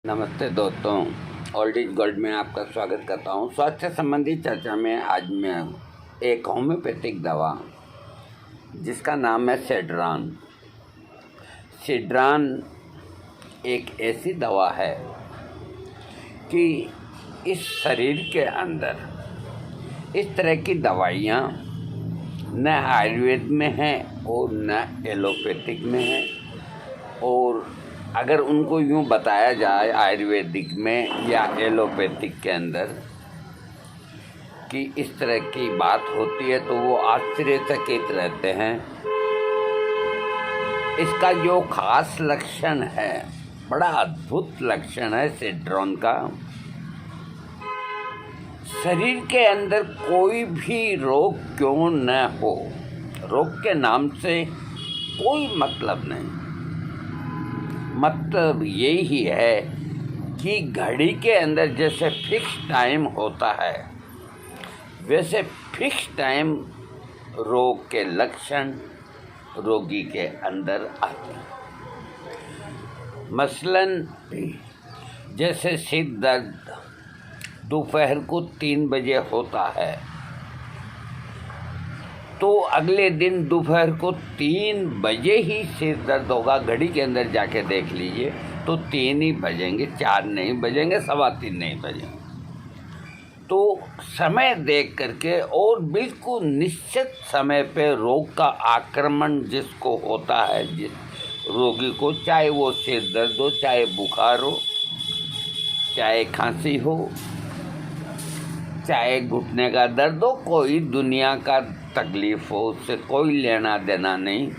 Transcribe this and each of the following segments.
नमस्ते दोस्तों, old is gold में आपका स्वागत करता हूं। स्वास्थ्य संबंधी चर्चा में आज मैं एक होम्योपैथिक दवा जिसका नाम है सेड्रान। सेड्रान एक ऐसी दवा है कि इस शरीर के अंदर इस तरह की दवाइयाँ न आयुर्वेद में हैं और न एलोपैथिक में हैं। और अगर उनको यूँ बताया जाए आयुर्वेदिक में या एलोपैथिक के अंदर कि इस तरह की बात होती है तो वो आश्चर्यचकित रहते हैं। इसका जो खास लक्षण है, बड़ा अद्भुत लक्षण है सेड्रान का। शरीर के अंदर कोई भी रोग क्यों न हो, रोग के नाम से कोई मतलब नहीं। मतलब यही है कि घड़ी के अंदर जैसे फिक्स टाइम होता है, वैसे फिक्स टाइम रोग के लक्षण रोगी के अंदर आते हैं। मसलन जैसे सिर दर्द दोपहर को 3 बजे होता है तो अगले दिन दोपहर को 3 बजे ही सिर दर्द होगा। घड़ी के अंदर जाके देख लीजिए तो 3 ही बजेंगे, 4 नहीं बजेंगे, 3:15 नहीं बजेंगे। तो समय देख करके और बिल्कुल निश्चित समय पे रोग का आक्रमण जिसको होता है, जिस रोगी को, चाहे वो सिर दर्द हो, चाहे बुखार हो, चाहे खांसी हो, चाहे घुटने का दर्द हो, कोई दुनिया का तकलीफ हो, उससे कोई लेना देना नहीं।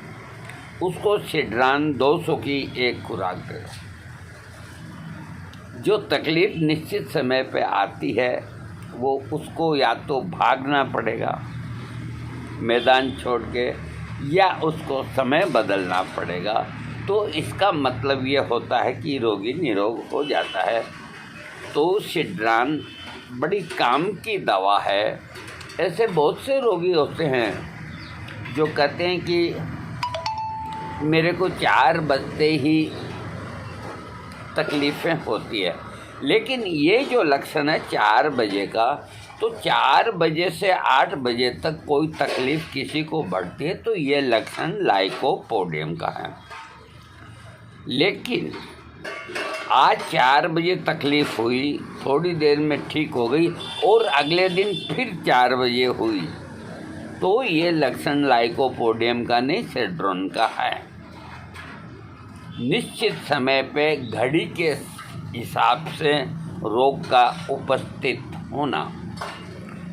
उसको सेड्रान 200 की एक खुराक दे। जो तकलीफ निश्चित समय पे आती है वो उसको या तो भागना पड़ेगा मैदान छोड़ के, या उसको समय बदलना पड़ेगा। तो इसका मतलब ये होता है कि रोगी निरोग हो जाता है। तो सेड्रान बड़ी काम की दवा है। ऐसे बहुत से रोगी होते हैं जो कहते हैं कि मेरे को 4 बजते ही तकलीफ़ें होती है, लेकिन ये जो लक्षण है 4 बजे का, तो 4 बजे से 8 बजे तक कोई तकलीफ़ किसी को बढ़ती है तो ये लक्षण लाइकोपोडियम का है। लेकिन आज 4 बजे तकलीफ़ हुई, थोड़ी देर में ठीक हो गई और अगले दिन फिर 4 बजे हुई, तो ये लक्षण लाइकोपोडियम का नहीं, सेड्रान का है। निश्चित समय पे घड़ी के हिसाब से रोग का उपस्थित होना।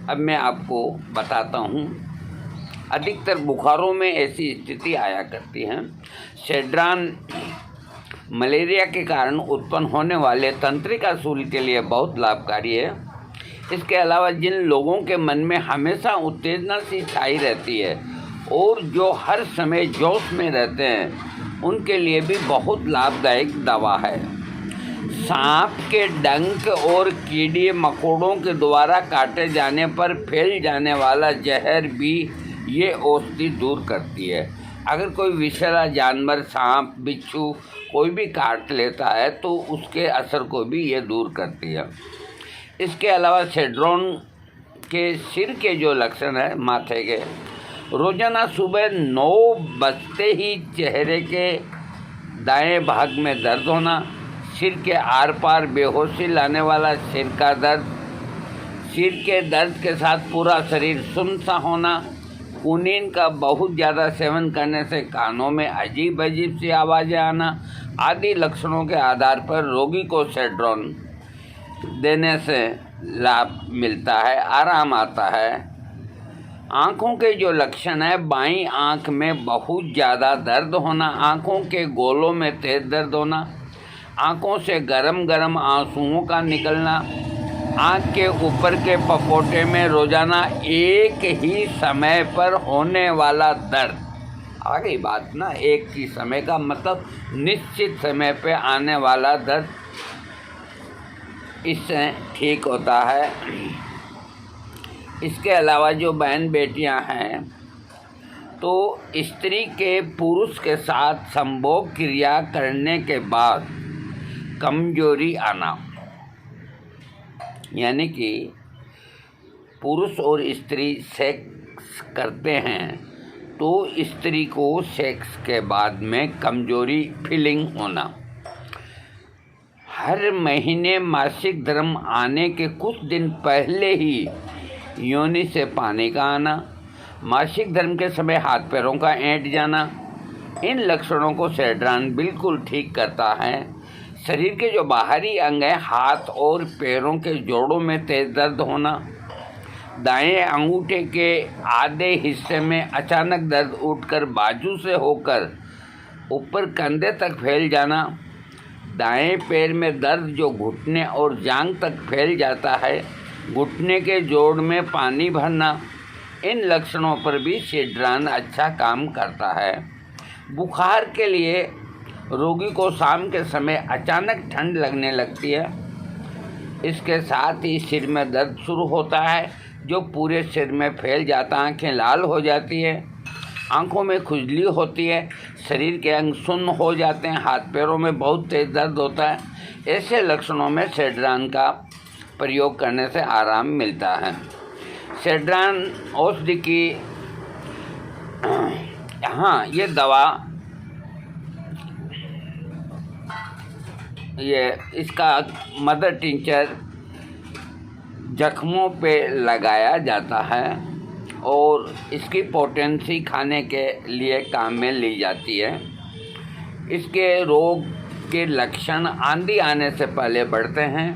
अब मैं आपको बताता हूँ, अधिकतर बुखारों में ऐसी स्थिति आया करती है। सेड्रान मलेरिया के कारण उत्पन्न होने वाले तंत्रिका शूल के लिए बहुत लाभकारी है। इसके अलावा जिन लोगों के मन में हमेशा उत्तेजना सी छाई रहती है और जो हर समय जोश में रहते हैं, उनके लिए भी बहुत लाभदायक दवा है। सांप के डंक और कीड़े मकोड़ों के द्वारा काटे जाने पर फैल जाने वाला जहर भी ये औषधि दूर करती है। अगर कोई विषैला जानवर, सांप, बिच्छू कोई भी काट लेता है तो उसके असर को भी ये दूर करती है। इसके अलावा सेड्रान के सिर के जो लक्षण है माथे के, रोजाना सुबह 9 बजते ही चेहरे के दाएं भाग में दर्द होना, सिर के आर पार बेहोशी लाने वाला सिर का दर्द, सिर के दर्द के साथ पूरा शरीर सुन्न सा होना, कुनीन का बहुत ज़्यादा सेवन करने से कानों में अजीब अजीब सी आवाज़ें आना आदि लक्षणों के आधार पर रोगी को सेड्रान देने से लाभ मिलता है, आराम आता है। आँखों के जो लक्षण है, बाईं आँख में बहुत ज़्यादा दर्द होना, आँखों के गोलों में तेज दर्द होना, आँखों से गरम गरम आंसुओं का निकलना, आँख के ऊपर के पपोटे में रोजाना एक ही समय पर होने वाला दर्द। आ गई बात ना, एक ही समय का मतलब निश्चित समय पे आने वाला दर्द, इससे ठीक होता है। इसके अलावा जो बहन बेटियां हैं, तो स्त्री के पुरुष के साथ संभोग क्रिया करने के बाद कमजोरी आना, यानी कि पुरुष और स्त्री सेक्स करते हैं तो स्त्री को सेक्स के बाद में कमजोरी फीलिंग होना, हर महीने मासिक धर्म आने के कुछ दिन पहले ही योनि से पानी का आना, मासिक धर्म के समय हाथ पैरों का ऐंठ जाना, इन लक्षणों को सेड्रान बिल्कुल ठीक करता है। शरीर के जो बाहरी अंग हैं, हाथ और पैरों के जोड़ों में तेज दर्द होना, दाएं अंगूठे के आधे हिस्से में अचानक दर्द उठकर बाजू से होकर ऊपर कंधे तक फैल जाना, दाएं पैर में दर्द जो घुटने और जांघ तक फैल जाता है, घुटने के जोड़ में पानी भरना, इन लक्षणों पर भी सेड्रान अच्छा काम करता है। बुखार के लिए रोगी को शाम के समय अचानक ठंड लगने लगती है, इसके साथ ही सिर में दर्द शुरू होता है जो पूरे सिर में फैल जाता, आँखें लाल हो जाती है, आँखों में खुजली होती है, शरीर के अंग सुन्न हो जाते हैं, हाथ पैरों में बहुत तेज दर्द होता है। ऐसे लक्षणों में सेड्रान का प्रयोग करने से आराम मिलता है। सेड्रान औषधि की ये दवा, इसका मदर टिंचर जख्मों पे लगाया जाता है और इसकी पोटेंसी खाने के लिए काम में ली जाती है। इसके रोग के लक्षण आंधी आने से पहले बढ़ते हैं,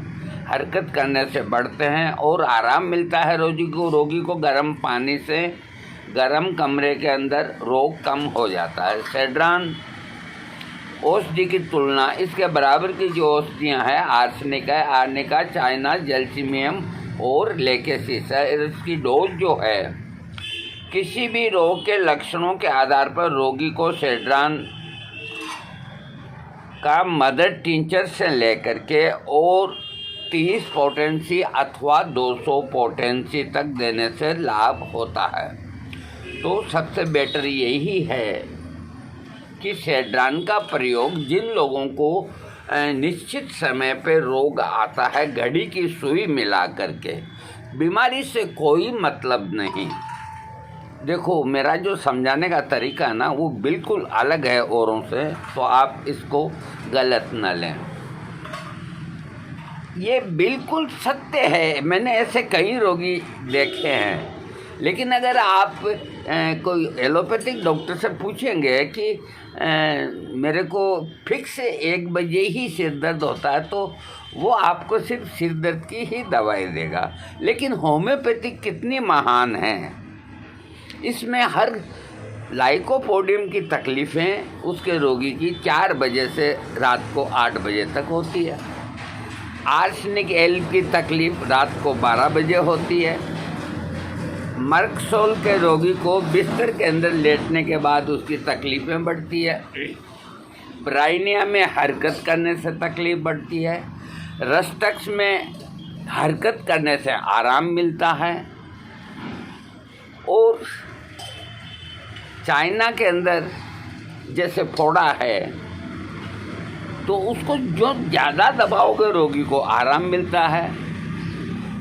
हरकत करने से बढ़ते हैं और आराम मिलता है रोगी को गर्म पानी से गर्म कमरे के अंदर रोग कम हो जाता है। सेड्रान औषधि की तुलना इसके बराबर की जो औषधियाँ हैं आर्सेनिक है, आर्निका, चाइना, जैल्सीमियम और लेकेसिस है। इसकी डोज जो है किसी भी रोग के लक्षणों के आधार पर रोगी को सेड्रान का मदर टिंचर से लेकर के और 30 पोटेंसी अथवा 200 पोटेंसी तक देने से लाभ होता है। तो सबसे बेटर यही है कि सेड्रान का प्रयोग जिन लोगों को निश्चित समय पे रोग आता है, घड़ी की सुई मिला करके, बीमारी से कोई मतलब नहीं। देखो, मेरा जो समझाने का तरीका है ना वो बिल्कुल अलग है औरों से, तो आप इसको गलत न लें। ये बिल्कुल सत्य है, मैंने ऐसे कई रोगी देखे हैं। लेकिन अगर आप कोई एलोपैथिक डॉक्टर से पूछेंगे कि मेरे को फिक्स 1 बजे ही सिर दर्द होता है, तो वो आपको सिर्फ सिर दर्द की ही दवाई देगा। लेकिन होम्योपैथिक कितनी महान है, इसमें हर लाइकोपोडियम की तकलीफ़ें उसके रोगी की 4 बजे से रात को 8 बजे तक होती है। आर्सेनिक एल की तकलीफ़ रात को 12 बजे होती है। मर्कसोल के रोगी को बिस्तर के अंदर लेटने के बाद उसकी तकलीफ़ें बढ़ती है। ब्राइनिया में हरकत करने से तकलीफ़ बढ़ती है। रस्टक्स में हरकत करने से आराम मिलता है। और चाइना के अंदर जैसे फोड़ा है तो उसको जो ज़्यादा दबाओगे रोगी को आराम मिलता है।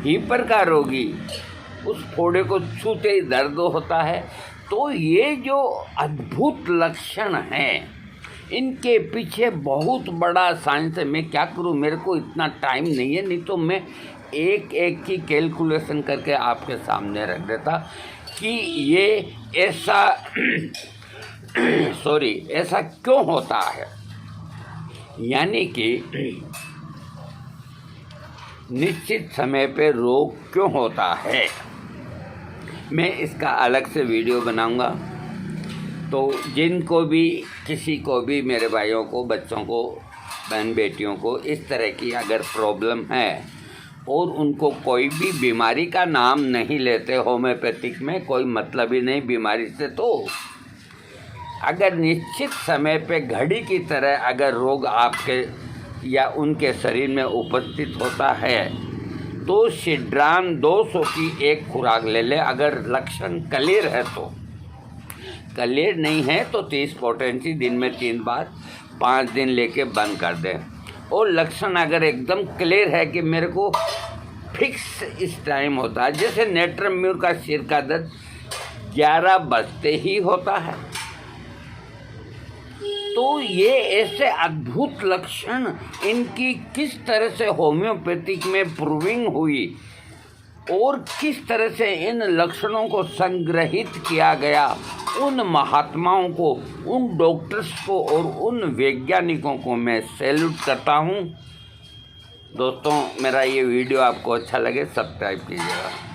हीपर का रोगी उस फोड़े को छूते ही दर्द होता है। तो ये जो अद्भुत लक्षण हैं, इनके पीछे बहुत बड़ा साइंस है। मैं क्या करूं, मेरे को इतना टाइम नहीं है, नहीं तो मैं एक एक की कैलकुलेशन करके आपके सामने रख देता कि ये ऐसा ऐसा क्यों होता है, यानी कि निश्चित समय पे रोग क्यों होता है। मैं इसका अलग से वीडियो बनाऊंगा। तो जिनको भी, किसी को भी, मेरे भाइयों को, बच्चों को, बहन बेटियों को इस तरह की अगर प्रॉब्लम है और उनको कोई भी बीमारी का नाम नहीं लेते, होम्योपैथिक में कोई मतलब ही नहीं बीमारी से, तो अगर निश्चित समय पे घड़ी की तरह अगर रोग आपके या उनके शरीर में उपस्थित होता है तो सेड्रान 200 की एक खुराक ले ले। अगर लक्षण क्लियर है तो, क्लियर नहीं है तो 30 पोटेंसी दिन में 3 बार 5 दिन लेके बंद कर दें। और लक्षण अगर एकदम क्लियर है कि मेरे को फिक्स इस टाइम होता है, जैसे नेत्रम म्यूर का सिर का दर्द 11 बजते ही होता है, तो ये ऐसे अद्भुत लक्षण इनकी किस तरह से होम्योपैथिक में प्रूविंग हुई और किस तरह से इन लक्षणों को संग्रहित किया गया, उन महात्माओं को, उन डॉक्टर्स को और उन वैज्ञानिकों को मैं सैल्यूट करता हूँ। दोस्तों, मेरा ये वीडियो आपको अच्छा लगे सब्सक्राइब कीजिएगा।